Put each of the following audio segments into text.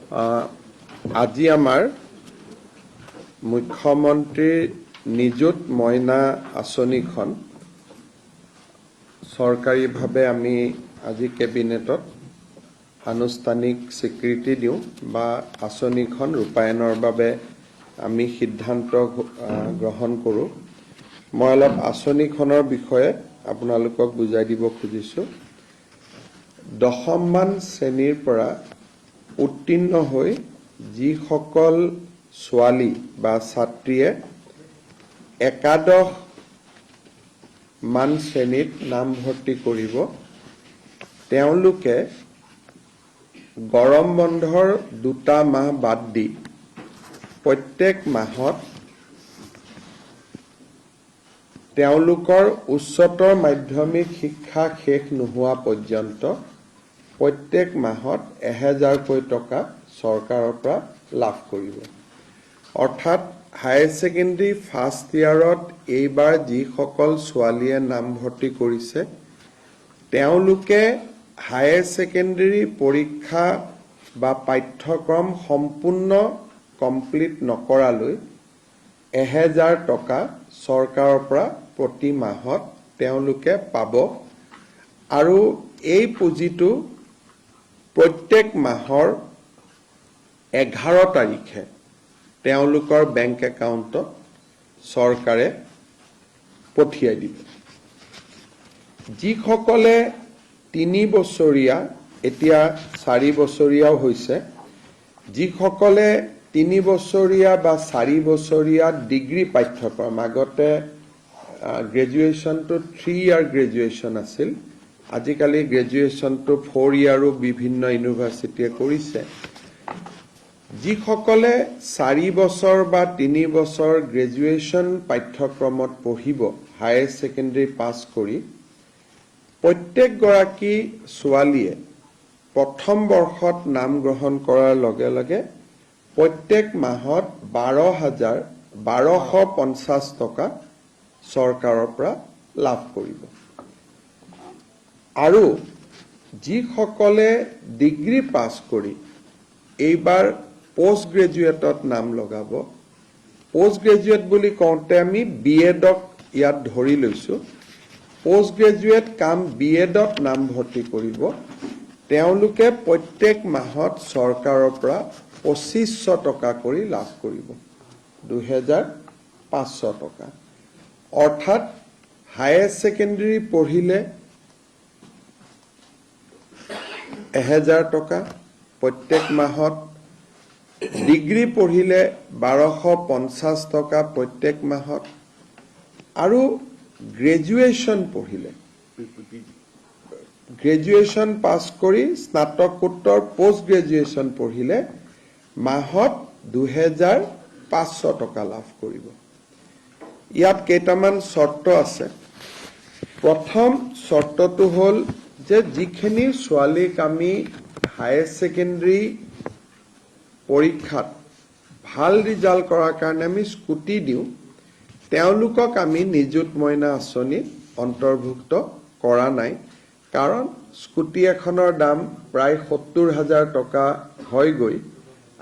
আজি আমাৰ মুখ্যমন্ত্ৰীৰ নিযুত মইনা আঁচনিখন চৰকাৰীভাৱে আমি আজি কেবিনেটত আনুষ্ঠানিক স্বীকৃতি দিওঁ বা আঁচনিখন ৰূপায়ণৰ বাবে আমি সিদ্ধান্ত গ্ৰহণ কৰোঁ। মই অলপ আঁচনিখনৰ বিষয়ে আপোনালোকক বুজাই দিব খুজিছোঁ। দশমমান শ্ৰেণীৰ পৰা উত্তীৰ্ণ হৈ যিসকল ছোৱালী বা ছাত্ৰীয়ে একাদশ মান শ্ৰেণীত নামভৰ্তি কৰিব, তেওঁলোকে গৰম বন্ধৰ 2টা মাহ বাদ দি প্ৰত্যেক মাহত তেওঁলোকৰ উচ্চতৰ মাধ্যমিক শিক্ষা শেষ নোহোৱা পৰ্যন্ত প্ৰত্যেক মাহত 1000কৈ টকা চৰকাৰৰ পৰা লাভ কৰিব। অৰ্থাৎ হায়াৰ ছেকেণ্ডেৰী ফাৰ্ষ্ট ইয়াৰত এইবাৰ যিসকল ছোৱালীয়ে নামভৰ্তি কৰিছে, তেওঁলোকে হায়াৰ ছেকেণ্ডেৰী পৰীক্ষা বা পাঠ্যক্ৰম সম্পূৰ্ণ কমপ্লিট নকৰালৈ 1000 টকা চৰকাৰৰ পৰা প্ৰতি মাহত তেওঁলোকে পাব আৰু এই পুঁজিটো প্ৰত্যেক মাহৰ 11 তাৰিখে তেওঁলোকৰ বেংক একাউণ্টত চৰকাৰে পঠিয়াই দিব। যিসকলে 3 বছৰীয়া, এতিয়া 4 বছৰীয়াও হৈছে, যিসকলে 3 বছৰীয়া বা 4 বছৰীয়া ডিগ্ৰী পাঠ্যক্ৰম, আগতে গ্ৰেজুৱেশ্যনটো 3 ইয়াৰ গ্ৰেজুৱেশ্যন আছিল, আজিকালি গ্ৰেজুৱেশ্যনটো 4 ইয়াৰো বিভিন্ন ইউনিভাৰ্চিটিয়ে কৰিছে। যিসকলে 4 বছৰ বা 3 বছৰ গ্ৰেজুৱেশ্যন পাঠ্যক্ৰমত পঢ়িব হায়াৰ ছেকেণ্ডেৰী পাছ কৰি, প্ৰত্যেকগৰাকী ছোৱালীয়ে প্ৰথম বৰ্ষত নাম গ্ৰহণ কৰাৰ লগে লগে প্ৰত্যেক মাহত 12,250 টকা চৰকাৰৰ পৰা লাভ কৰিব। আৰু যিসকলে ডিগ্ৰী পাছ কৰি এইবাৰ পোষ্ট গ্ৰেজুৱেটত নাম লগাব, পোষ্ট গ্ৰেজুৱেট বুলি কওঁতে আমি BEdক ইয়াত ধৰি লৈছোঁ, পোষ্ট গ্ৰেজুৱেট কাম BEdত নামভৰ্তি কৰিব, তেওঁলোকে প্ৰত্যেক মাহত চৰকাৰৰ পৰা 2500 টকা কৰি লাভ কৰিব, 2500 টকা। অৰ্থাৎ হায়াৰ ছেকেণ্ডেৰী পঢ়িলে 1000 টকা প্ৰত্যেক মাহত, ডিগ্ৰী পঢ়িলে 1250 টকা প্ৰত্যেক মাহত, আৰু গ্ৰেজুৱেশ্যন পঢ়িলে, গ্ৰেজুৱেশ্যন পাছ কৰি স্নাতকোত্তৰ পোষ্ট গ্ৰেজুৱেশ্যন পঢ়িলে মাহত 2500 টকা লাভ কৰিব। ইয়াত কেইটামান চৰ্ত আছে। প্ৰথম চৰ্তটো হ'ল যে যিখিনি ছোৱালীক আমি হায়াৰ ছেকেণ্ডেৰী পৰীক্ষাত ভাল ৰিজাল্ট কৰাৰ কাৰণে আমি স্কুটি দিওঁ, তেওঁলোকক আমি নিযুত মইনা আঁচনিত অন্তৰ্ভুক্ত কৰা নাই। কাৰণ স্কুটি এখনৰ দাম প্ৰায় 70,000 টকা হয়গৈ,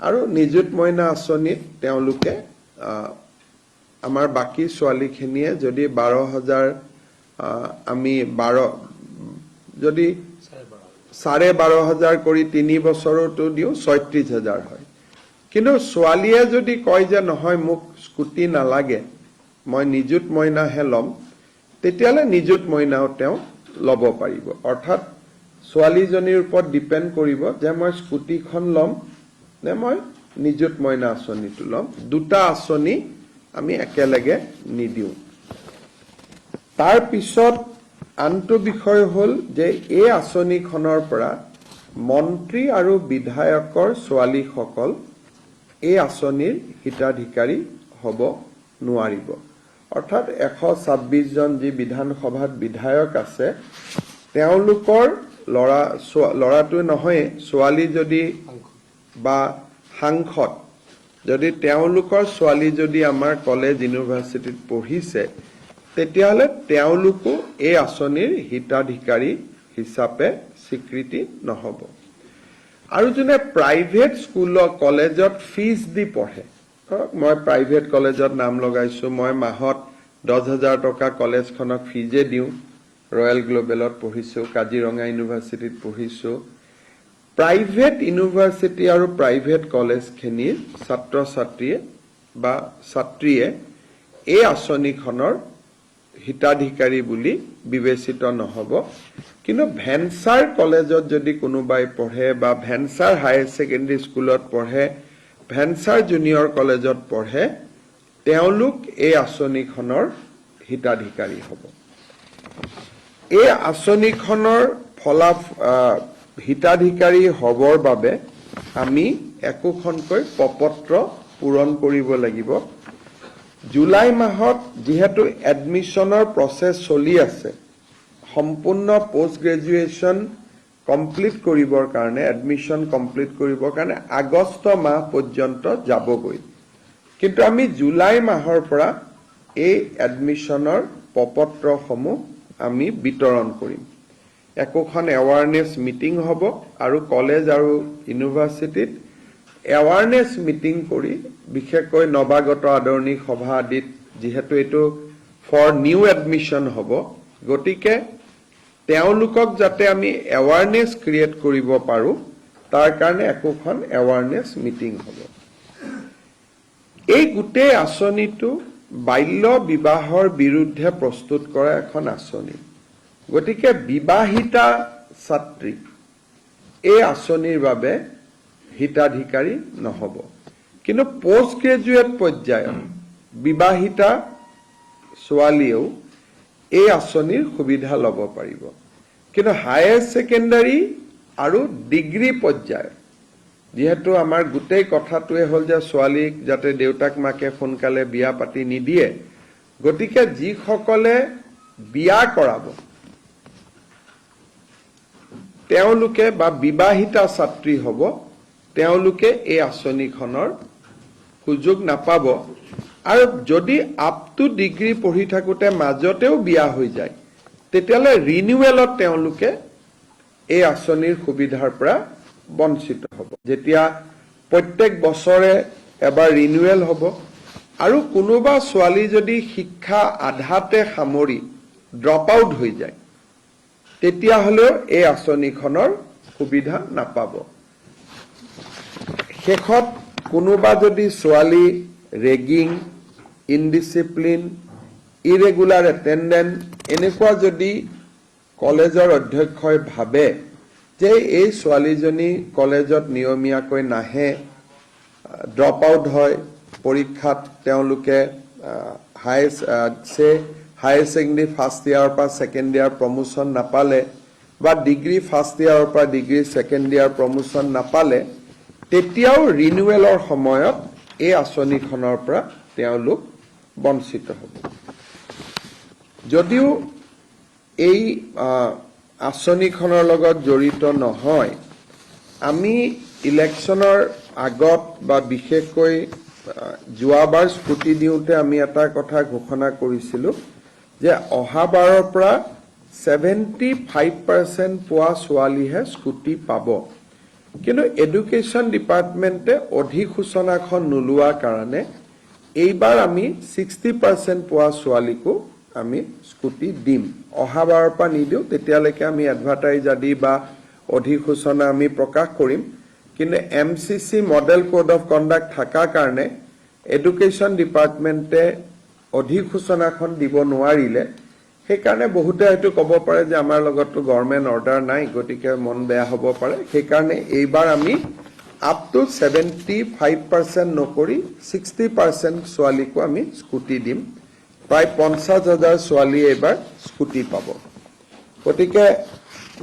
আৰু নিযুত মইনা আঁচনিত তেওঁলোকে আমাৰ বাকী ছোৱালীখিনিয়ে যদি 12,000 আমি যদি 12,500 কৰি 3 বছৰতো দিওঁ 36,000 হয়। কিন্তু ছোৱালীয়ে যদি কয় যে নহয় মোক স্কুটি নালাগে, মই নিযুত মইনাহে ল'ম, তেতিয়াহ'লে নিযুত মইনাও তেওঁ ল'ব পাৰিব। অৰ্থাৎ ছোৱালীজনীৰ ওপৰত ডিপেণ্ড কৰিব যে মই স্কুটিখন ল'ম নে মই নিযুত মইনা আঁচনিটো ল'ম। দুটা আঁচনি আমি একেলগে নিদিওঁ। তাৰ পিছত আনটো বিষয় হ'ল যে এই আঁচনিখনৰ পৰা মন্ত্ৰী আৰু বিধায়কৰ ছোৱালীসকল এই আঁচনিৰ হিতাধিকাৰী হ'ব নোৱাৰিব। অৰ্থাৎ 126 জন যি বিধানসভাত বিধায়ক আছে, তেওঁলোকৰ ল'ৰাটো নহয়, ছোৱালী যদি বা সাংসদ যদি তেওঁলোকৰ ছোৱালী যদি আমাৰ কলেজ ইউনিভাৰ্চিটিত পঢ়িছে, তেতিয়াহ'লে তেওঁলোকো এই আঁচনিৰ হিতাধিকাৰী হিচাপে স্বীকৃতি নহ'ব। আৰু যোনে প্ৰাইভেট স্কুল কলেজত ফিজ দি পঢ়ে, মই প্ৰাইভেট কলেজত নাম লগাইছো, মই মাহত 10,000 টকা কলেজখনক ফিজে দিওঁ, ৰয়েল গ্লোবেলত পঢ়িছো, কাজিৰঙা ইউনিভাৰ্চিটিত পঢ়িছো। প্ৰাইভেট ইউনিভাৰ্চিটি আৰু প্ৰাইভেট কলেজখিনিৰ ছাত্ৰ ছাত্ৰীয়ে বা ছাত্ৰীয়ে এই আঁচনিখনৰ হিতাধিকাৰী বুলি বিবেচিত নহব। কিন্তু ভেঞ্চাৰ কলেজত যদি কোনোবাই পঢ়ে বা ভেঞ্চাৰ হায়াৰ ছেকেণ্ডেৰী স্কুলত পঢ়ে, ভেঞ্চাৰ জুনিয়ৰ কলেজত পঢ়ে, তেওঁলোক এই আঁচনিখনৰ হিতাধিকাৰী হ'ব। এই আঁচনিখনৰ হিতাধিকাৰী হ'বৰ বাবে আমি একোখনকৈ প্ৰপত্ৰ পূৰণ কৰিব লাগিব। জুলাই মাহত যিহেতু এডমিশ্যনৰ প্ৰচেছ চলি আছে, সম্পূৰ্ণ পোষ্ট গ্ৰেজুৱেশ্যন কমপ্লিট কৰিবৰ কাৰণে, এডমিশ্যন কমপ্লিট কৰিবৰ কাৰণে আগষ্ট মাহ পৰ্যন্ত যাবগৈ। কিন্তু আমি জুলাই মাহৰ পৰা এই এডমিশ্যনৰ প্ৰপত্ৰসমূহ আমি বিতৰণ কৰিম। একোখন এৱাৰনেছ মিটিং হ'ব আৰু কলেজ আৰু ইউনিভাৰ্চিটিত এৱাৰনেছ মিটিং কৰি, বিশেষকৈ নৱাগত আদৰণি সভা আদিত, যিহেতু এইটো ফৰ নিউ এডমিশ্যন হ'ব, গতিকে তেওঁলোকক যাতে আমি এৱাৰনেছ ক্ৰিয়েট কৰিব পাৰোঁ, তাৰ কাৰণে একোখন এৱাৰনেছ মিটিং হ'ব। এই গোটেই আঁচনিটো বাল্য বিবাহৰ বিৰুদ্ধে প্ৰস্তুত কৰা এখন আঁচনি। গতিকে বিবাহিতা ছাত্ৰী এই আঁচনিৰ বাবে হিতাধিকাৰী নহ'ব। কিন্তু পোষ্ট গ্ৰেজুৱেট পৰ্যায়ত বিবাহিতা ছোৱালীয়েও এই আঁচনিৰ সুবিধা ল'ব পাৰিব। কিন্তু হায়াৰ ছেকেণ্ডাৰী আৰু ডিগ্ৰী পৰ্যায়ত, যিহেতু আমাৰ গোটেই কথাটোৱে হ'ল যে ছোৱালীক যাতে দেউতাক মাকে সোনকালে বিয়া পাতি নিদিয়ে, গতিকে যিসকলে বিয়া কৰাব তেওঁলোকে বা বিবাহিতা ছাত্ৰী হ'ব, তেওঁলোকে এই আঁচনিখনৰ সুযোগ নাপাব। আৰু যদি আপ টু ডিগ্ৰী পঢ়ি থাকোঁতে মাজতেও বিয়া হৈ যায়, তেতিয়াহ'লে ৰিনিউৱেলত তেওঁলোকে এই আঁচনিৰ সুবিধাৰ পৰা বঞ্চিত হ'ব। যেতিয়া প্ৰত্যেক বছৰে এবাৰ ৰিনিউৱেল হ'ব, আৰু কোনোবা ছোৱালী যদি শিক্ষা আধাতে সামৰি ড্ৰপ আউট হৈ যায়, তেতিয়াহ'লেও এই আঁচনিখনৰ সুবিধা নাপাব। শেষত কোনোবা যদি ছোৱালী ৰেগিং, ইনডিচিপ্লিন, ইৰেগুলাৰ এটেণ্ডেন্স, এনেকুৱা যদি কলেজৰ অধ্যক্ষই ভাবে যে এই ছোৱালীজনী কলেজত নিয়মীয়াকৈ নাহে, ড্ৰপ আউট হয়, পৰীক্ষাত তেওঁলোকে হায়াৰ ছেকেণ্ডেৰী ফাৰ্ষ্ট ইয়াৰৰ পৰা ছেকেণ্ড ইয়াৰ প্ৰমোশ্যন নাপালে, বা ডিগ্ৰী ফাৰ্ষ্ট ইয়াৰৰ পৰা ডিগ্ৰী ছেকেণ্ড ইয়াৰ প্ৰমোশ্যন নাপালে, তেতিয়াও ৰিনিউৱেলৰ সময়ত এই আঁচনিখনৰ পৰা তেওঁলোক বঞ্চিত হ'ব। যদিও এই আঁচনিখনৰ লগত জড়িত নহয়, আমি ইলেকশ্যনৰ আগত বা বিশেষকৈ যোৱাবাৰ স্কুটি দিওঁতে আমি এটা কথা ঘোষণা কৰিছিলোঁ যে অহাবাৰৰ পৰা 75% পোৱা ছোৱালীহে স্কুটি পাব। কিন্তু এডুকেশ্যন ডিপাৰ্টমেণ্টে অধিসূচনাখন নোলোৱাৰ কাৰণে এইবাৰ আমি 60% পোৱা ছোৱালীকো আমি স্কুটি দিম। অহাবাৰৰ পৰা নিদিওঁ, তেতিয়ালৈকে আমি এডভাৰটাইজ আদি বা অধিসূচনা আমি প্ৰকাশ কৰিম। কিন্তু MCC model code of conduct থকাৰ কাৰণে এডুকেশ্যন ডিপাৰ্টমেণ্টে অধিসূচনাখন দিব নোৱাৰিলে। সেইকাৰণে বহুতে হয়তো ক'ব পাৰে যে আমাৰ লগততো গভৰ্ণমেণ্ট অৰ্ডাৰ নাই, গতিকে মন বেয়া হ'ব পাৰে। সেইকাৰণে এইবাৰ আমি আপ টু 75% নকৰি 60% ছোৱালীকো আমি স্কুটি দিম। প্ৰায় 50,000 ছোৱালীয়ে এইবাৰ স্কুটি পাব। গতিকে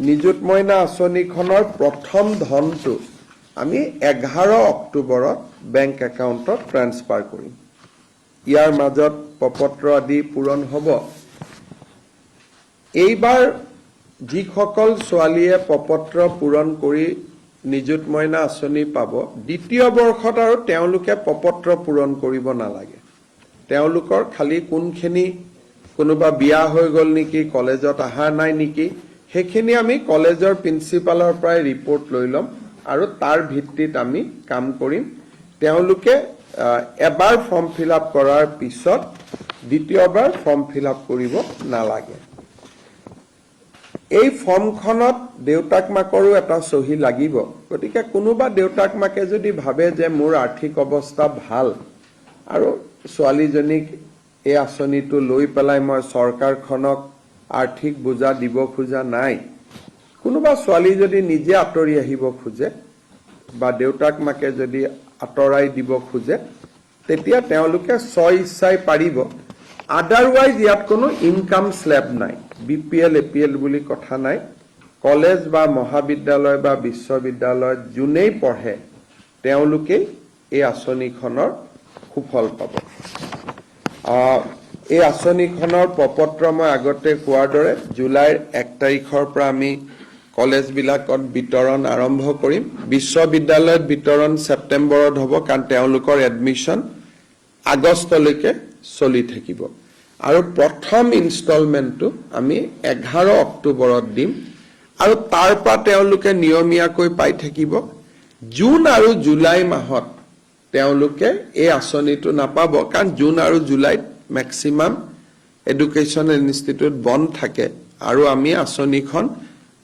নিযুত মইনা আঁচনিখনৰ প্ৰথম ধনটো আমি 11 অক্টোবৰত বেংক একাউণ্টত ট্ৰান্সফাৰ কৰিম। ইয়াৰ মাজত প্ৰপত্ৰ আদি পূৰণ হ'ব। এইবাৰ যিসকল ছোৱালীয়ে প্ৰপত্ৰ পূৰণ কৰি নিযুত মইনা আঁচনি পাব, দ্বিতীয় বৰ্ষত আৰু তেওঁলোকে প্ৰপত্ৰ পূৰণ কৰিব নালাগে। তেওঁলোকৰ খালি কোনখিনি, কোনোবা বিয়া হৈ গ'ল নেকি, কলেজত অহা নাই নেকি, সেইখিনি আমি কলেজৰ প্ৰিন্সিপালৰ পৰাই ৰিপৰ্ট লৈ ল'ম। আৰু তাৰ ভিত্তিত আমি কাম কৰিম তেওঁলোকে এবাৰ ফৰ্ম ফিল আপ কৰাৰ পিছত দ্বিতীয়বাৰ ফৰ্ম ফিল আপ কৰিব নালাগে এই ফৰ্মখনত দেউতাক মাকৰো এটা সহি লাগিব গতিকে কোনোবা দেউতাক মাকে যদি ভাবে যে মোৰ আৰ্থিক অৱস্থা ভাল আৰু ছোৱালীজনীক এই আঁচনিটো লৈ পেলাই মই চৰকাৰখনক আৰ্থিক বোজা দিব খোজা নাই কোনোবা ছোৱালী যদি নিজে আঁতৰি আহিব খোজে বা দেউতাক মাকে যদি আঁতৰাই দিব খোজে তেতিয়া তেওঁলোকে স্বইচ্ছাই পাৰিব আদাৰৱাইজ ইয়াত কোনো ইনকাম স্লেব নাই বিপিএল এপিএল বুলি কথা নাই কলেজ বা মহাবিদ্যালয় বা বিশ্ববিদ্যালয়ত যোনেই পঢ়ে তেওঁলোকে এই আঁচনিখনৰ সুফল পাব এই আঁচনিখনৰ প্ৰপত্ৰ মই আগতে কোৱাৰ দৰে জুলাইৰ 1 তাৰিখৰ পৰা আমি কলেজবিলাকত বিতৰণ আৰম্ভ কৰিম বিশ্ববিদ্যালয়ত বিতৰণ ছেপ্টেম্বৰত হ'ব কাৰণ তেওঁলোকৰ এডমিশ্যন আগষ্টলৈকে চলি থাকিব আৰু প্ৰথম ইনষ্টলমেণ্টটো আমি 11 অক্টোবৰত দিম আৰু তাৰ পৰা তেওঁলোকে নিয়মীয়াকৈ পাই থাকিব জুন আৰু জুলাই মাহত তেওঁলোকে এই আঁচনিটো নাপাব কাৰণ জুন আৰু জুলাইত ম্যাক্সিমাম এডুকেশ্যনেল ইনষ্টিটিউট বন্ধ থাকে আৰু আমি আঁচনিখন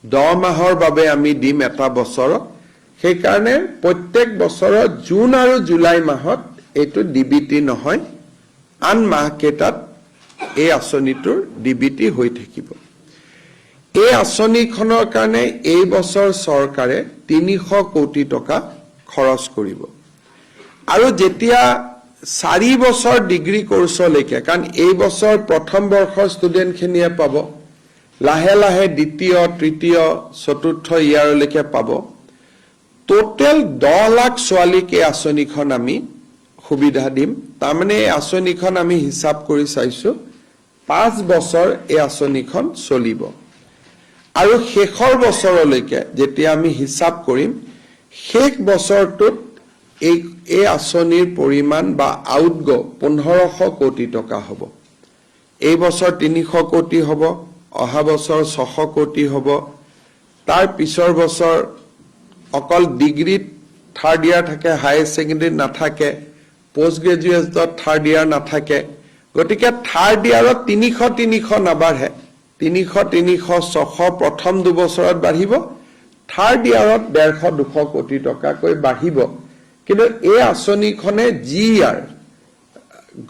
10 মাহৰ বাবে আমি দিম এটা বছৰত সেই কাৰণে প্ৰত্যেক বছৰত জুন আৰু জুলাই মাহত এইটো ডিবিটি নহয় আন মাহ কেইটাত এই আঁচনিটোৰ ডিবিটি হৈ থাকিব এই আঁচনিখনৰ কাৰণে এই বছৰ চৰকাৰে 300 কোটি টকা খৰচ কৰিব আৰু যেতিয়া 4 বছৰ ডিগ্ৰী কোৰ্ছলৈকে কাৰণ এই বছৰ প্ৰথম বৰ্ষৰ ষ্টুডেণ্টখিনিয়ে পাব লাহে লাহে দ্বিতীয় তৃতীয় চতুৰ্থ ইয়াৰলৈকে পাব টোটেল 10 লাখ ছোৱালীক এই আঁচনিখন আমি সুবিধা দিম তাৰমানে এই আঁচনিখন আমি হিচাপ কৰি চাইছো 5 বছৰ এই আঁচনিখন চলিব আৰু শেষৰ বছৰলৈকে যেতিয়া আমি হিচাপ কৰিম শেষ বছৰটোত এই আঁচনিৰ পৰিমাণ বা আউটগো 1500 কোটি টকা হ'ব এই বছৰ 300 কোটি হ'ব অহা বছৰ 600 কোটি হ'ব তাৰ পিছৰ বছৰ অকল ডিগ্ৰীত থাৰ্ড ইয়াৰ থাকে হায়াৰ সেকেন্ডাৰী নাথাকে পোষ্ট গ্ৰেজুৱেটত থাৰ্ড ইয়াৰ নাথাকে গতিকে থাৰ্ড ইয়াৰত 300 নাবাঢ়ে 300 600 প্ৰথম 2 বছৰত বাঢ়িব থাৰ্ড ইয়াৰত 150-200 কোটি টকাকৈ বাঢ়িব কিন্তু এই আঁচনিখনে জি ইয়াৰ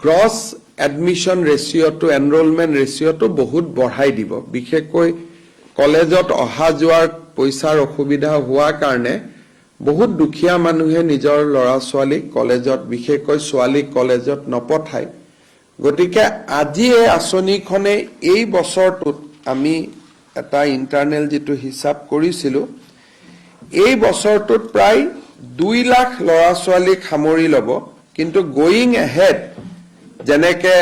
গ্ৰছ এডমিশন ৰেচিঅ'টো এনৰোলমেন্ট ৰেচিঅ'টো বহুত বঢ়াই দিব বিশেষকৈ কলেজত অহা যোৱাৰ পইচাৰ অসুবিধা হোৱাৰ কাৰণে বহুত দুখীয়া মানুহে নিজৰ ল'ৰা ছোৱালীক কলেজত বিশেষকৈ ছোৱালীক কলেজত নপঠায় গতিকে আজি এই আঁচনিখনে এই বছৰটোত আমি এটা ইন্টাৰনেল যেটো হিচাপ কৰিছিলো এই বছৰটোত প্ৰায় 2 লাখ ল'ৰা ছোৱালীক সামৰি ল'ব কিন্তু গোইং এহেড যেনেকে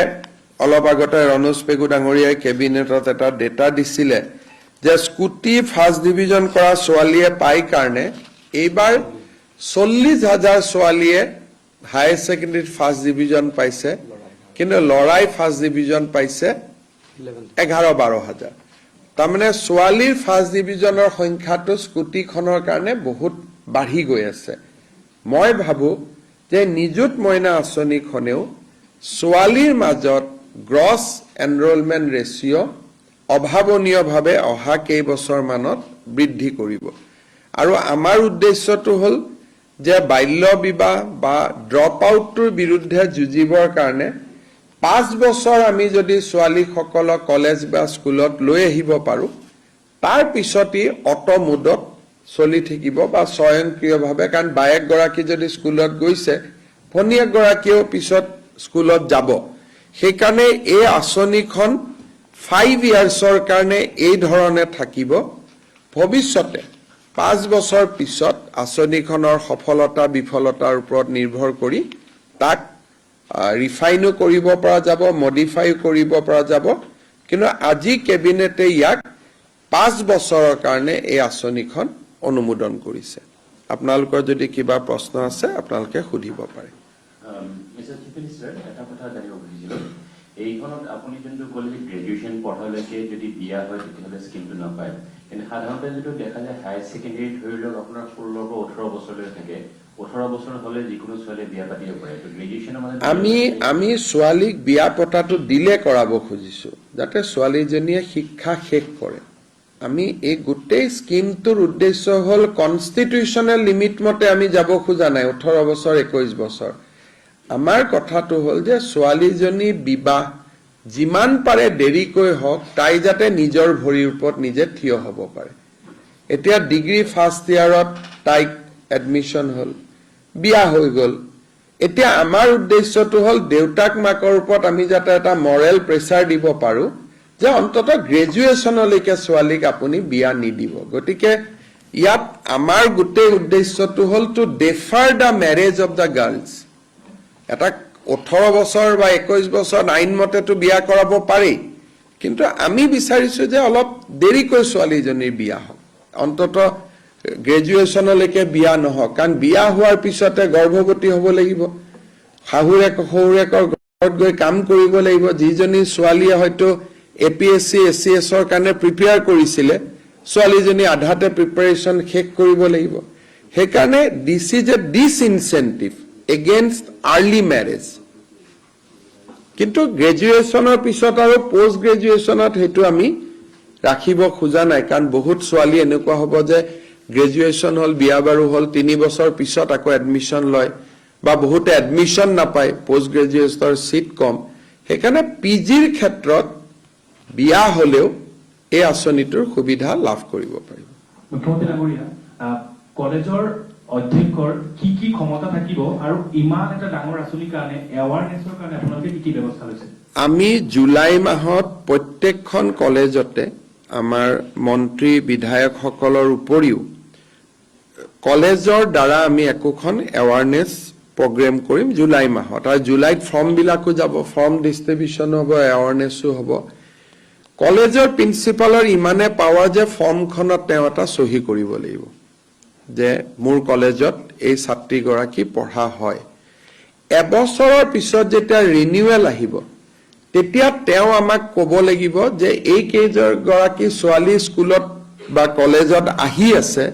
অলপ আগতে ৰনোজ পেগু ডাঙৰীয়াই কেবিনেটত এটা ডেটা দিছিলে যে স্কুটি ফাৰ্ষ্ট ডিভিজন কৰা ছোৱালীয়ে পাই কাৰণে এইবাৰ 40,000 ছোৱালীয়ে হায়াৰ সেকেন্ডাৰীত ফাৰ্ষ্ট ডিভিজন পাইছে কিন্তু লৰাই ফাৰ্ষ্ট ডিভিজন পাইছে 11-12 হাজাৰ তাৰমানে ছোৱালীৰ ফাৰ্ষ্ট ডিভিজনৰ সংখ্যাটো স্কুটিখনৰ কাৰণে বহুত বাঢ়ি গৈ আছে মই ভাবো যে নিযুত মইনা আঁচনিখনেও ছোৱালীৰ মাজত গ্ৰছ এনৰোলমেন্ট ৰেচিঅ' অভাৱনীয়ভাৱে অহা কেইবছৰ মানত বৃদ্ধি কৰিব আৰু আমাৰ উদ্দেশ্যটো হ'ল যে বাল্য বিবাহ বা ড্ৰপ আউটৰ বিৰুদ্ধে যুঁজিবৰ কাৰণে 5 বছৰ আমি যদি ছোৱালীসকলক কলেজ বা স্কুলত লৈ আহিব পাৰো তাৰ পিছতই অটোমোডত চলি থাকিব বা স্বয়ংক্ৰিয়ভাৱে কাৰণ বায়েক গৰাকী যদি স্কুলত গৈছে ভনিয়েক গৰাকীও পিছত স্কুলত যাব সেই কাৰণে এই আঁচনিখন 5 ইয়াৰ্ছৰ কাৰণে এই ধৰণে থাকিব ভৱিষ্যতে 5 বছৰ পিছত আঁচনিখনৰ সফলতা বিফলতাৰ ওপৰত নিৰ্ভৰ কৰি তাক ৰিফাইনো কৰিব পৰা যাব মডিফাই কৰিব পৰা যাব কিন্তু আজি কেবিনেটে ইয়াক 5 বছৰৰ কাৰণে এই আঁচনিখন অনুমোদন কৰিছে আপোনালোকৰ যদি কিবা প্ৰশ্ন আছে আপোনালোকে সুধিব পাৰে মিস্টাৰ চিফ মিনিষ্টাৰ এটা কথা জানিব খুজিছিলোঁ এইখনত আপুনি যোনটো ক'লে যে গ্ৰেজুৱেশ্যন পঢ়ালৈকে যদি বিয়া হয় তেতিয়াহ'লে স্কিমটো নাপায়, কিন্তু সাধাৰণতে যিটো দেখা যায় হায়াৰ ছেকেণ্ডেৰী ধৰি লওক আপোনাৰ 16 পৰা 18 বছৰলৈকে থাকে, 18 বছৰ হ'লে যিকোনো ছোৱালীয়ে বিয়া পাতিব পাৰে। গ্ৰেজুৱেশ্যনৰ মানে আমি ছোৱালীক বিয়া পতাটো দিলে কৰাব খুজিছো যাতে ছোৱালীজনীয়ে শিক্ষা শেষ কৰে। আমি এই গোটেই স্কিমটোৰ উদ্দেশ্য হ'ল কনষ্টিটিউচনেল লিমিট মতে আমি যাব খোজা নাই 18 বছৰ 21 বছৰ। আমাৰ কথাটো হ'ল যে ছোৱালীজনী বিবাহ যিমান পাৰে দেৰিকৈ হওক, তাই যাতে নিজৰ ভৰিৰ ওপৰত নিজে থিয় হ'ব পাৰে। এতিয়া ডিগ্ৰী ফাৰ্ষ্ট ইয়াৰত তাইক এডমিশ্যন হ'ল, বিয়া হৈ গ'ল। এতিয়া আমাৰ উদ্দেশ্যটো হ'ল দেউতাক মাকৰ ওপৰত আমি যাতে এটা মৰেল প্ৰেছাৰ দিব পাৰো যে অন্তত গ্ৰেজুৱেশ্যনলৈকে ছোৱালীক আপুনি বিয়া নিদিব। গতিকে ইয়াত আমাৰ গোটেই উদ্দেশ্যটো হ'ল to defer the marriage of the girls. এটা 18 বছৰ বা 21 বছৰ আইন মতেতো বিয়া কৰাব পাৰি, কিন্তু আমি বিচাৰিছো যে অলপ দেৰিকৈ ছোৱালীজনীৰ বিয়া হওক, অন্তত গ্ৰেজুৱেশ্যনলৈকে বিয়া নহওক। কাৰণ বিয়া হোৱাৰ পিছতে গৰ্ভৱতী হ'ব লাগিব, শহুৰেকৰ ঘৰত গৈ কাম কৰিব লাগিব। যিজনী ছোৱালীয়ে হয়তো APSC ACSৰ কাৰণে প্ৰিপেয়াৰ কৰিছিলে, ছোৱালীজনী আধাতে প্ৰিপাৰেশ্যন শেষ কৰিব লাগিব। সেইকাৰণে this is a disincentive against early marriage. কিন্তু গ্ৰেজুৱেশ্যনৰ পিছত আৰু পোষ্ট গ্ৰেজুৱেশ্যনত সেইটো আমি ৰাখিব খোজা নাই। কাৰণ বহুত ছোৱালী এনেকুৱা হ'ব যে গ্ৰেজুৱেশ্যন হ'ল, বিয়া বাৰু হ'ল, 3 বছৰ পিছত আকৌ এডমিশ্যন লয়, বা বহুতে এডমিশ্যন নাপায়, পোষ্ট গ্ৰেজুৱেশ্যনৰ চিট কম। সেইকাৰণে PGৰ ক্ষেত্ৰত বিয়া হ'লেও এই আঁচনিটোৰ সুবিধা লাভ কৰিব পাৰিব। মুখ্যমন্ত্ৰী ডাঙৰীয়া, কলেজৰ অধ্যক্ষৰ কি কি ক্ষমতা থাকিব আৰু ইমান এটা ডাঙৰ আঁচনিৰ কাৰণে এৱাৰনেছৰ কাৰণে আপোনালোকে কি কি ব্যৱস্থা লৈছে? আমি জুলাই মাহত প্ৰত্যেকখন কলেজতে আমাৰ মন্ত্ৰী বিধায়কসকলৰ উপৰিও কলেজৰ দ্বাৰা আমি একোখন এৱাৰনেছ প্ৰগ্ৰেম কৰিম জুলাই মাহত। আৰু জুলাইত ফৰ্মবিলাকো যাব, ফৰ্ম ডিষ্ট্ৰিবিউশ্যন হ'ব, এৱাৰনেছো হ'ব। কলেজৰ প্ৰিন্সিপালৰ ইমানে পাৱাৰ যে ফৰ্মখনত তেওঁ এটা চহী কৰিব লাগিব যে মোৰ কলেজত এই ছাত্ৰীগৰাকী পঢ়া হয়। এবছৰৰ পিছত যেতিয়া ৰিনিউৱেল আহিব, তেতিয়া তেওঁ আমাক ক'ব লাগিব যে এই কেইগৰাকী ছোৱালী স্কুলত বা কলেজত আহি আছে,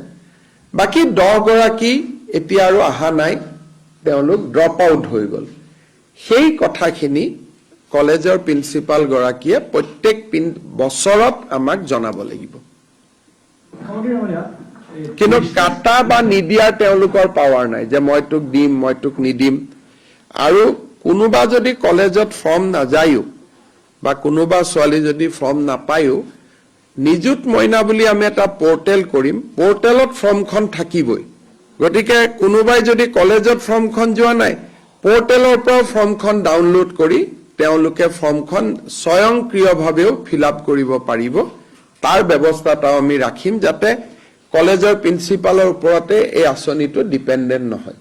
বাকী 10 গৰাকী এতিয়া আৰু অহা নাই, তেওঁলোক ড্ৰপ আউট হৈ গ'ল। সেই কথাখিনি কলেজৰ প্ৰিন্সিপাল গৰাকীয়ে প্ৰত্যেক বছৰত আমাক জনাব লাগিব। কিন্তু কাটা বা নিদিয়াৰ তেওঁলোকৰ পাৱাৰ নাই যে মই তোক দিম, মই তোক নিদিম। আৰু কোনোবা যদি কলেজত ফৰ্ম নাযায়ো বা কোনোবা ছোৱালী যদি ফৰ্ম নাপায়ো, নিযুত মইনা বুলি আমি এটা পৰ্টেল কৰিম, পৰ্টেলত ফৰ্মখন থাকিবই। গতিকে কোনোবাই যদি কলেজত ফৰ্মখন যোৱা নাই, পৰ্টেলৰ পৰা ফৰ্মখন ডাউনলোড কৰি তেওঁলোকে ফৰ্মখন স্বয়ংক্ৰিয়ভাৱেও ফিল আপ কৰিব পাৰিব। তাৰ ব্যৱস্থা এটাও আমি ৰাখিম যাতে কলেজৰ প্ৰিন্সিপালৰ ওপৰতে এই আঁচনিটো ডিপেণ্ডেণ্ট নহয়।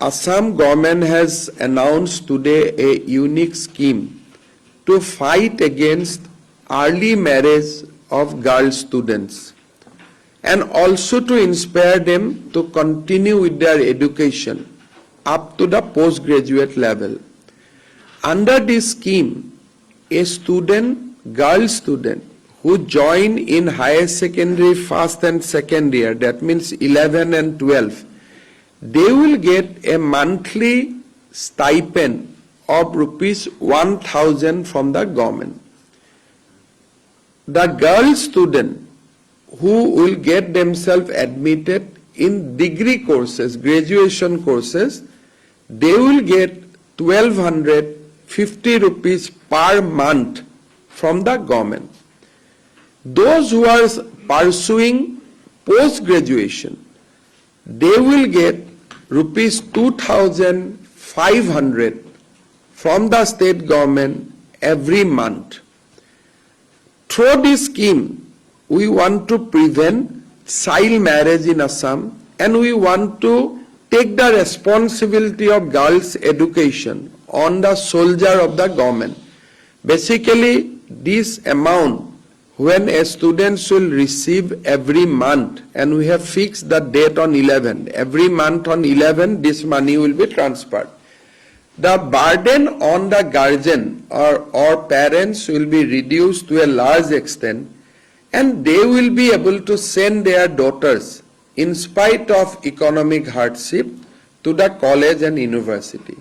Assam government has announced today a unique scheme to fight against early marriage of girl students and also to inspire them to continue with their education up to the postgraduate level. Under this scheme, a girl student who join in higher secondary first and second year, that means 11 and 12, they will get a monthly stipend of ₹1,000 from the government. The girl student who will get themselves admitted in degree courses, graduation courses, they will get 1,250 rupees per month from the government. Those who are pursuing post-graduation, they will get ₹2,500 from the state government every month. Through this scheme, we want to prevent child marriage in Assam, and we want to take the responsibility of girls' education on the shoulder of the government. Basically, this amount when a student will receive every month, and we have fixed the date on 11. Every month on 11, this money will be transferred. The burden on the guardian or parents will be reduced to a large extent, and they will be able to send their daughters, in spite of economic hardship, to the college and university.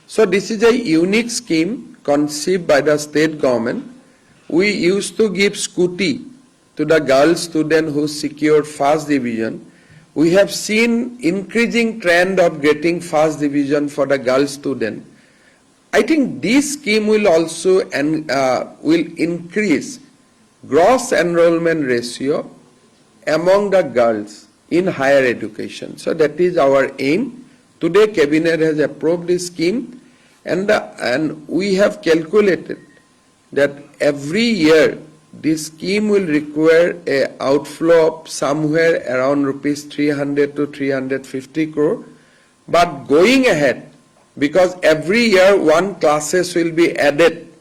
So this is a unique scheme conceived by the state government. We used to give scooty to the girl student who secured first division. We have seen increasing trend of getting first division for the girl student. I think this scheme will also will increase gross enrollment ratio among the girls in higher education. So that is our aim. Today Cabinet has approved this scheme, and we have calculated that every year this scheme will require a outflow of somewhere around rupees 300 to 350 crore. But going ahead, because every year one classes will be added.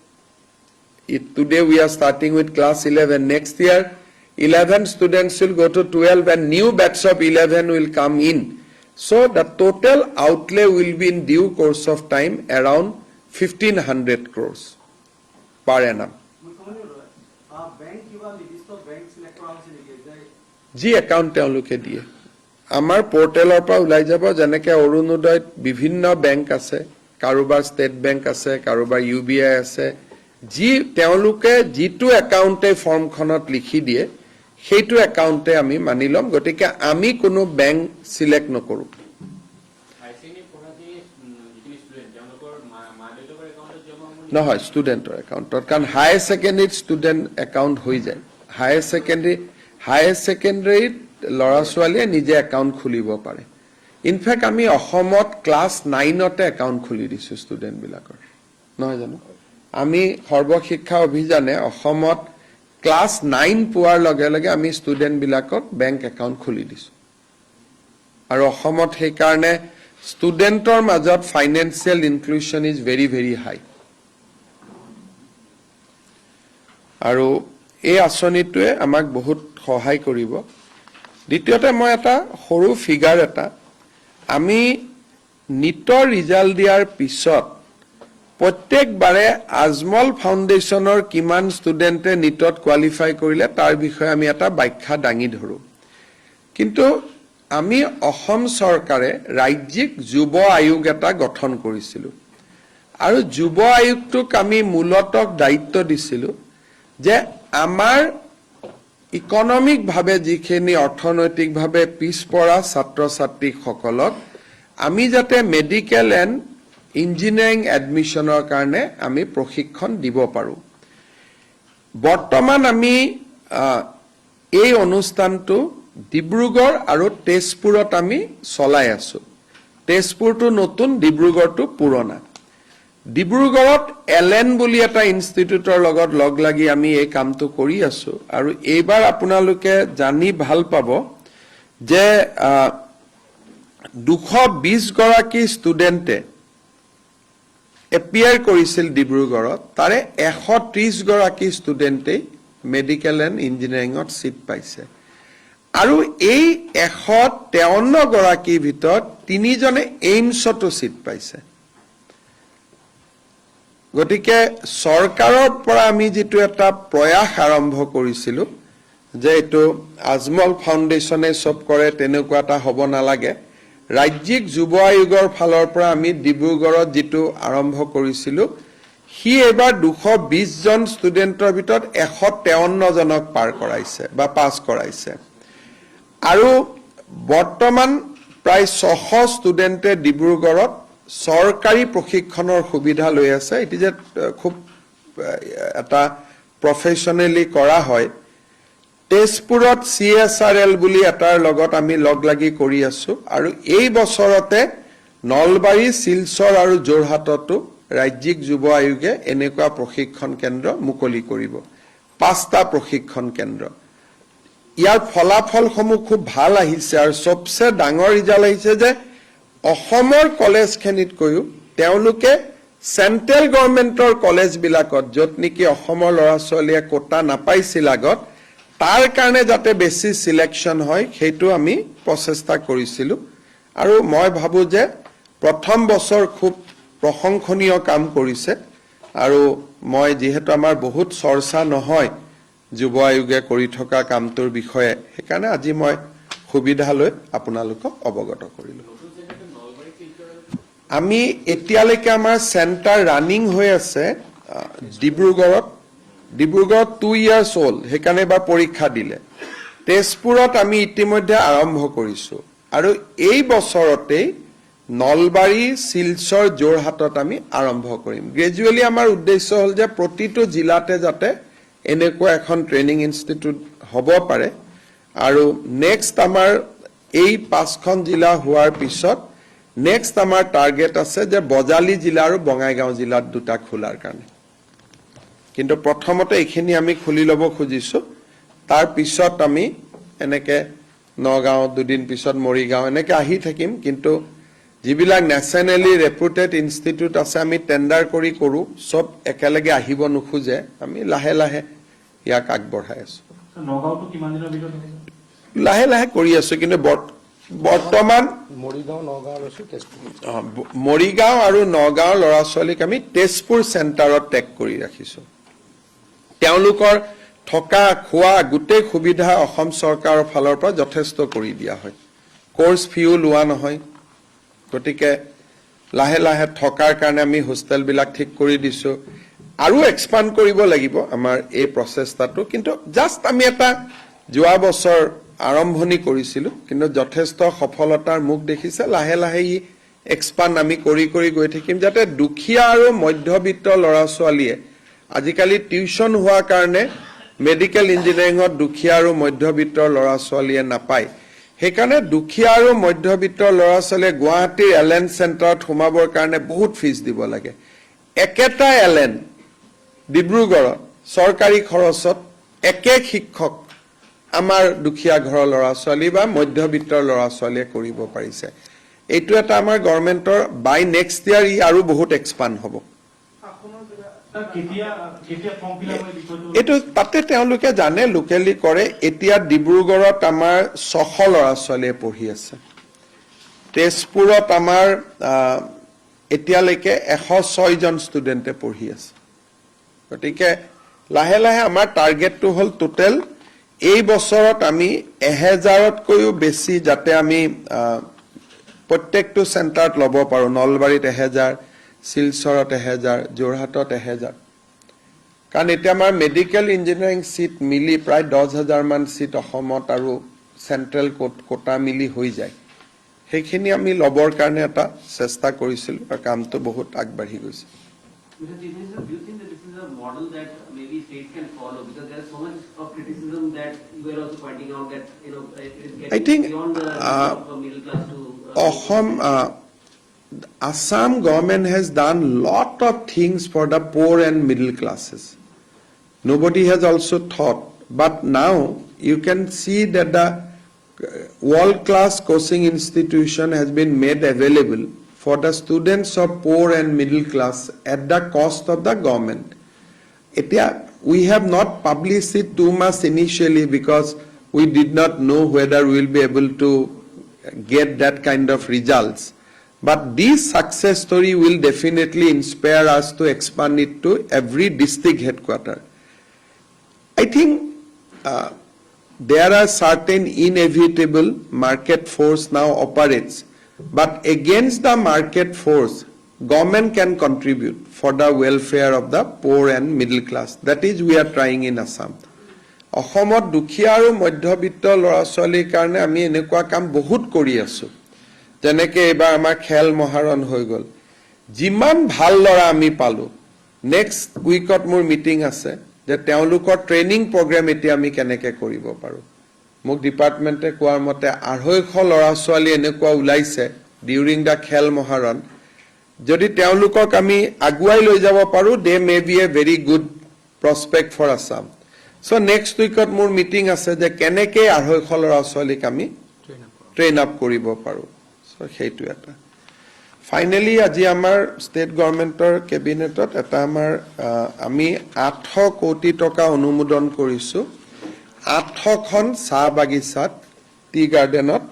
Today we are starting with class 11. Next year 11 students will go to 12 and new batch of 11 will come in. So the total outlay will be in due course of time around 1500 crores per annum. যি account তেওঁলোকে দিয়ে আমাৰ পোৰ্টেলৰ পৰা ওলাই যাব, যেনেকে অৰুণোদয়ত বিভিন্ন bank আছে, কাৰোবাৰ ষ্টেট বেংক আছে, কাৰোবাৰ UBI আছে, যি তেওঁলোকে যিটো একাউণ্টে ফৰ্মখনত লিখি দিয়ে সেইটো একাউণ্টে আমি মানি ল'ম। গতিকে আমি কোনো বেংক সিলেক্ট নকৰোঁ। নহয়, ষ্টুডেণ্টৰ একাউণ্টত, কাৰণ হায়াৰ ছেকেণ্ডেৰীত ষ্টুডেণ্ট একাউণ্ট হৈ যায়। হায়াৰ ছেকেণ্ডেৰীত ল'ৰা ছোৱালীয়ে নিজে একাউণ্ট খুলিব পাৰে। ইনফেক্ট আমি অসমত ক্লাছ 9তে একাউণ্ট খুলি দিছোঁ ষ্টুডেণ্টবিলাকৰ, নহয় জানো? আমি সৰ্বশিক্ষা অভিযানে অসমত ক্লাছ 9 পোৱাৰ লগে লগে আমি ষ্টুডেণ্টবিলাকক বেংক একাউণ্ট খুলি দিছোঁ। আৰু অসমত সেইকাৰণে ষ্টুডেণ্টৰ মাজত ফাইনেন্সিয়েল ইনক্লুশ্যন ইজ ভেৰি ভেৰি হাই। আৰু এই আঁচনিটোৱে আমাক বহুত সহায় কৰিব। দ্বিতীয়তে মই এটা সৰু ফিগাৰ এটা, আমি নিটৰ ৰিজাল্ট দিয়াৰ পিছত প্ৰত্যেকবাৰে আজমল ফাউণ্ডেশ্যনৰ কিমান ষ্টুডেণ্টে নিটত কোৱালিফাই কৰিলে তাৰ বিষয়ে আমি এটা ব্যাখ্যা দাঙি ধৰোঁ। কিন্তু আমি অসম চৰকাৰে ৰাজ্যিক যুৱ আয়োগ এটা গঠন কৰিছিলোঁ, আৰু যুৱ আয়োগটোক আমি মূলতঃ দায়িত্ব দিছিলোঁ যে আমাৰ ইকনমিকভাৱে যিখিনি অৰ্থনৈতিকভাৱে পিছপৰা ছাত্ৰ ছাত্ৰীসকলক আমি যাতে মেডিকেল এণ্ড ইঞ্জিনিয়াৰিং এডমিশ্যনৰ কাৰণে আমি প্ৰশিক্ষণ দিব পাৰোঁ। বৰ্তমান আমি এই অনুষ্ঠানটো ডিব্ৰুগড় আৰু তেজপুৰত আমি চলাই আছোঁ। তেজপুৰটো নতুন, ডিব্ৰুগড়টো পুৰণা। ডিব্ৰুগড়ত এলেন বুলি এটা ইনষ্টিটিউটৰ লগত লগ লাগি আমি এই কামটো কৰি আছোঁ। আৰু এইবাৰ আপোনালোকে জানি ভাল পাব যে 220 গৰাকী ষ্টুডেণ্টে এপিয়াৰ কৰিছিল ডিব্ৰুগড়ত, তাৰে 130 গৰাকী ষ্টুডেণ্টেই মেডিকেল এণ্ড ইঞ্জিনিয়াৰিঙত ছিট পাইছে। আৰু এই 153 গৰাকীৰ ভিতৰত 3জনে এইমছতো ছিট পাইছে। গতিকে চৰকাৰৰ পৰা আমি যিটো এটা প্ৰয়াস আৰম্ভ কৰিছিলোঁ যে এইটো আজমল ফাউণ্ডেশ্যনে চব কৰে, তেনেকুৱা এটা হ'ব নালাগে। ৰাজ্যিক যুৱ আয়োগৰ ফালৰ পৰা আমি ডিব্ৰুগড়ত যিটো আৰম্ভ কৰিছিলোঁ, সি এইবাৰ 220 জন ষ্টুডেণ্টৰ ভিতৰত 153 জনক পাৰ কৰাইছে বা পাছ কৰাইছে। আৰু বৰ্তমান প্ৰায় 600 ষ্টুডেণ্টে ডিব্ৰুগড়ত চৰকাৰী প্ৰশিক্ষণৰ সুবিধা লৈ আছে। এটি যে খুব এটা প্ৰফেশ্যনেলি কৰা হয়। তেজপুৰত CSRL বুলি এটাৰ লগত আমি লগ লাগি কৰি আছোঁ, আৰু এই বছৰতে নলবাৰী, শিলচৰ আৰু যোৰহাটতো ৰাজ্যিক যুৱ আয়োগে এনেকুৱা প্ৰশিক্ষণ কেন্দ্ৰ মুকলি কৰিব, 5টা প্ৰশিক্ষণ কেন্দ্ৰ। ইয়াৰ ফলাফলসমূহ খুব ভাল আহিছে, আৰু চবচে ডাঙৰ ৰিজাল্ট আহিছে যে অসমৰ কলেজখিনিতকৈও তেওঁলোকে চেণ্ট্ৰেল গভৰ্ণমেণ্টৰ কলেজবিলাকত য'ত নেকি অসমৰ ল'ৰা ছোৱালীয়ে কোটা নাপাইছিল আগত তাৰ কাৰণে যাতে বেছি সিলেকশ্যন হয় সেইটো আমি প্ৰচেষ্টা কৰিছিলোঁ আৰু মই ভাবোঁ যে প্ৰথম বছৰ খুব প্ৰশংসনীয় কাম কৰিছে আৰু মই যিহেতু আমাৰ বহুত চৰ্চা নহয় যুৱ আয়োগে কৰি থকা কামটোৰ বিষয়ে সেইকাৰণে আজি মই সুবিধা লৈ আপোনালোকক অৱগত কৰিলোঁ আমি এতিয়ালৈকে আমাৰ চেণ্টাৰ ৰানিং হৈ আছে ডিব্ৰুগড়ত 2 years old সেইকাৰণে এবাৰ পৰীক্ষা দিলে তেজপুৰত আমি ইতিমধ্যে আৰম্ভ কৰিছোঁ আৰু এই বছৰতেই নলবাৰী শিলচৰ যোৰহাটত আমি আৰম্ভ কৰিম গ্ৰেজুৱেলি আমাৰ উদ্দেশ্য হ'ল যে প্ৰতিটো জিলাতে যাতে এনেকুৱা এখন ট্ৰেইনিং ইনষ্টিটিউট হ'ব পাৰে আৰু নেক্সট আমাৰ এই 5খন জিলা হোৱাৰ পিছত নেক্সট আমাৰ টাৰ্গেট আছে যে বজালী জিলা আৰু বঙাইগাঁও জিলাত দুটা খোলাৰ কাৰণে কিন্তু প্ৰথমতে এইখিনি আমি খুলি ল'ব খুজিছোঁ তাৰ পিছত আমি এনেকে নগাঁও দুদিন পিছত মৰিগাঁও এনেকে আহি থাকিম কিন্তু যিবিলাক নেশ্যনেলি ৰেপুটেড ইনষ্টিটিউট আছে আমি টেণ্ডাৰ কৰি কৰোঁ সব একেলগে আহিব নোখোজে আমি লাহে লাহে ইয়াক আগবঢ়াই আছোঁ নগাঁওটো কিমান দিনৰ ভিতৰত হ'ব লাহে লাহে কৰি আছোঁ কিন্তু বৰ্তমান মৰিগাঁও আৰু নগাঁৱৰ ল'ৰা ছোৱালীক আমি তেজপুৰ চেণ্টাৰত টেগ কৰি ৰাখিছোঁ তেওঁলোকৰ থকা খোৱা গোটেই সুবিধা অসম চৰকাৰৰ ফালৰ পৰা যথেষ্ট কৰি দিয়া হয় কোৰ্চ ফিও লোৱা নহয় গতিকে লাহে লাহে থকাৰ কাৰণে আমি হোষ্টেলবিলাক ঠিক কৰি দিছোঁ আৰু এক্সপাণ্ড কৰিব লাগিব আমাৰ এই প্ৰচেষ্টাটো কিন্তু জাষ্ট আমি এটা যোৱা বছৰ আৰম্ভণি কৰিছিলোঁ কিন্তু যথেষ্ট সফলতাৰ মুখ দেখিছে লাহে লাহে ই এক্সপাণ্ড আমি কৰি কৰি গৈ থাকিম যাতে দুখীয়া আৰু মধ্যবিত্ত ল'ৰা ছোৱালীয়ে আজিকালি টিউচন হোৱাৰ কাৰণে মেডিকেল ইঞ্জিনিয়াৰিঙত দুখীয়া আৰু মধ্যবিত্তৰ ল'ৰা ছোৱালীয়ে নাপায় সেইকাৰণে দুখীয়া আৰু মধ্যবিত্তৰ ল'ৰা ছোৱালীয়ে গুৱাহাটীৰ এলেন চেণ্টাৰত সোমাবৰ কাৰণে বহুত ফিজ দিব লাগে একেটা এলেন ডিব্ৰুগড়ত চৰকাৰী খৰচত একে শিক্ষক আমাৰ দুখীয়া ঘৰৰ ল'ৰা ছোৱালী বা মধ্যবিত্তৰ ল'ৰা ছোৱালীয়ে কৰিব পাৰিছে এইটো এটা আমাৰ গভৰ্ণমেণ্টৰ বাই নেক্সট ইয়াৰ ই আৰু বহুত এক্সপাণ্ড হ'ব এইটো তাতে তেওঁলোকে জানে লোকেলি কৰে এতিয়া ডিব্ৰুগড়ত আমাৰ 600 ল'ৰা ছোৱালীয়ে পঢ়ি আছে তেজপুৰত আমাৰ এতিয়ালৈকে 106 জন ষ্টুডেণ্টে পঢ়ি আছে গতিকে লাহে লাহে আমাৰ টাৰ্গেটটো হ'ল টোটেল এই বছৰত আমি 1000তকৈও বেছি যাতে আমি প্ৰত্যেকটো চেণ্টাৰত ল'ব পাৰোঁ নলবাৰীত 1000 শিলচৰত 1000 যোৰহাটত 1000 কাৰণ এতিয়া আমাৰ মেডিকেল ইঞ্জিনিয়াৰিং সিট মিলি প্ৰায় 10,000 মান সিট অসমত আৰু চেণ্ট্ৰেল কোটা মিলি হৈ যায় সেইখিনি আমি ল'বৰ কাৰণে এটা চেষ্টা কৰিছিলোঁ আৰু কামটো বহুত আগবাঢ়ি গৈছে Mr. Chief Minister, do you think that this is a model that maybe states can follow? Because there is so much of criticism that you are also pointing out that it is getting beyond the level of middle class to. Assam government has done lot of things for the poor and middle classes. Nobody has also thought, but now you can see that the world-class coaching institution has been made available for the students of poor and middle class at the cost of the government. We have not published it too much initially because we did not know whether we will be able to get that kind of results. But this success story will definitely inspire us to expand it to every district headquarter. I think there are certain inevitable market force now operates. But against the market force, government can contribute for the welfare of the poor and middle class. That is we are trying in Assam. অসমত দুখীয়া আৰু মধ্যবিত্ত ল'ৰা ছোৱালীৰ কাৰণে আমি এনেকুৱা কাম বহুত কৰি আছোঁ যেনেকে এবাৰ আমাৰ খেল মহাৰণ হৈ গ'ল যিমান ভাল ল'ৰা আমি পালোঁ নেক্সট উইকত মোৰ মিটিং আছে যে তেওঁলোকৰ ট্ৰেইনিং প্ৰগ্ৰেম এতিয়া আমি কেনেকৈ কৰিব পাৰোঁ মোক ডিপাৰ্টমেণ্টে কোৱাৰ মতে 250 ল'ৰা ছোৱালী এনেকুৱা ওলাইছে ডিউৰিং দ্য খেল মহাৰণ যদি তেওঁলোকক আমি আগুৱাই লৈ যাব পাৰোঁ they may be a very good prospect for Assam so' next উইকত মোৰ মিটিং আছে যে কেনেকৈ 250 ল'ৰা ছোৱালীক আমি ট্ৰেইন আপ কৰিব পাৰোঁ চ' সেইটো এটা ফাইনেলি আজি আমাৰ ষ্টেট গভৰ্ণমেণ্টৰ কেবিনেটত এটা আমাৰ আমি 800 কোটি টকা অনুমোদন কৰিছো 800খন চাহ বাগিচাত টি গাৰ্ডেনত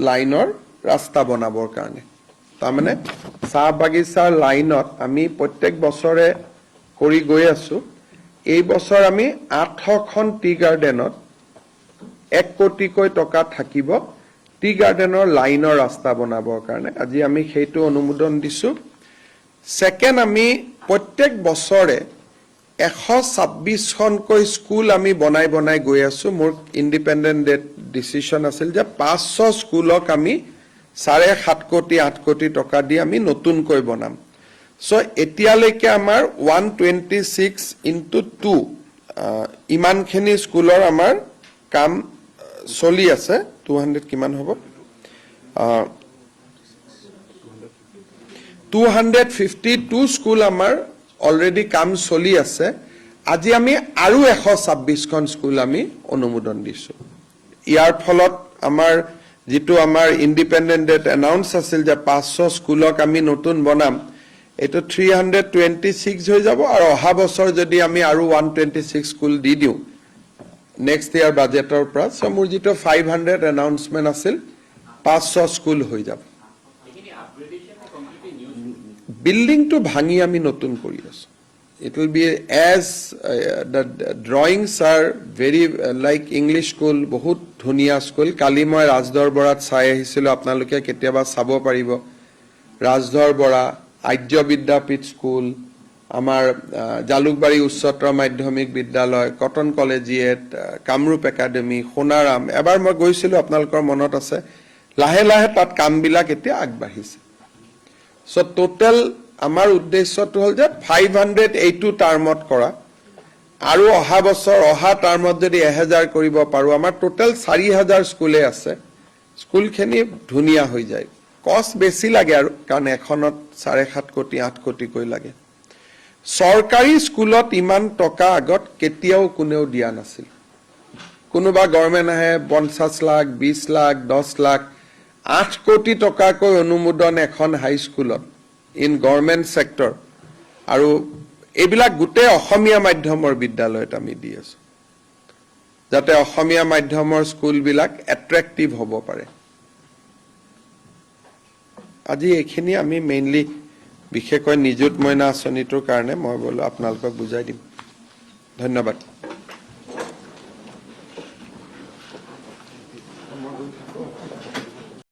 লাইনৰ ৰাস্তা বনাবৰ কাৰণে তাৰমানে চাহ বাগিচাৰ লাইনত আমি প্ৰত্যেক বছৰে কৰি গৈ আছো এই বছৰ আমি 800খন টি গাৰ্ডেনত 1 কোটিকৈ টকা থাকিব টি গাৰ্ডেনৰ লাইনৰ ৰাস্তা বনাবৰ কাৰণে আজি আমি সেইটো অনুমোদন দিছো সেকেন্ড আমি প্ৰত্যেক বছৰে 126খনকৈ স্কুল আমি বনাই গৈ আছো মোৰ ইন্ডিপেন্ডেন্ট ডিসিশন আছিল যে 500 স্কুলক আমি 7.5 কোটি 8 কোটি টকা দি আমি নতুনকৈ বনাম সো এতিয়ালৈকে আমাৰ 126 * 2 ইমানখিনি স্কুলৰ আমাৰ কাম চলি আছে 200 কিমান হ'ব 252 স্কুল আমাৰ অলৰেডি কাম চলি আছে আজি আমি আৰু 126খন স্কুল আমি অনুমোদন দিছো ইয়াৰ ফলত আমাৰ যেটো আমাৰ ইন্ডিপেন্ডেন্ট ডেট এনাউন্স আছিল যে 500 স্কুলক আমি নতুন বনাম এটো 326 হৈ যাব আৰু অহা বছৰ যদি আমি আৰু 126 স্কুল দি দিও next year budgetor pra so mur jito 500 announcement asil 500 school hoi jab building to bhangi ami notun kori asu it will be as the drawings are very like English school bahut dhunia school kali moi Rajdor borat sai ahisilo apnaloke ketiaba sabo paribo Rajdor bora Ajya Vidyapit school আমাৰ জালুকবাৰী উচ্চতৰ মাধ্যমিক বিদ্যালয় cotton collegiate Kamrup academy Sonaram এবাৰ মই গৈছিলো আপোনালোকৰ মনত আছে লাহে লাহে তাত কামবিলাক এতিয়া আগবাঢ়িছে সো টোটাল আমাৰ উদ্দেশ্যটো হল যে 582 টাৰ্মত কৰা আৰু অহা বছৰ অহা টাৰ্মত যদি 1000 কৰিব পাৰো আমাৰ টোটাল 4000 স্কুলে আছে স্কুলখিনি ধুনিয়া হৈ যায় কষ্ট বেছি লাগে আৰু কাৰণ এখনত 7.5 কোটি 8 কোটি কৈ লাগে সরকারি স্কুলত ইমান টকা আগত কেতিয়াও কোনেও দিয়া নাছিল কোনোবা গভর্নমেন্ট আহে 50 লাখ 20 লাখ 10 লাখ 8 কোটি টকা কৈ অনুমোদন এখন হাই স্কুলত ইন গভর্নমেন্ট সেক্টর আৰু এবিলাক গুটে অসমীয়া মাধ্যমৰ বিদ্যালয়ত আমি দি আছো যাতে অসমীয়া মাধ্যমৰ স্কুল বিলাক অ্যাট্ৰাক্টিভ হ'ব পাৰে আজি এখিনি আমি মেইনলি বিশেষকৈ নিযুত মইনা আঁচনিটোৰ কাৰণে মই বলো আপোনালোকক বুজাই দিম ধন্যবাদ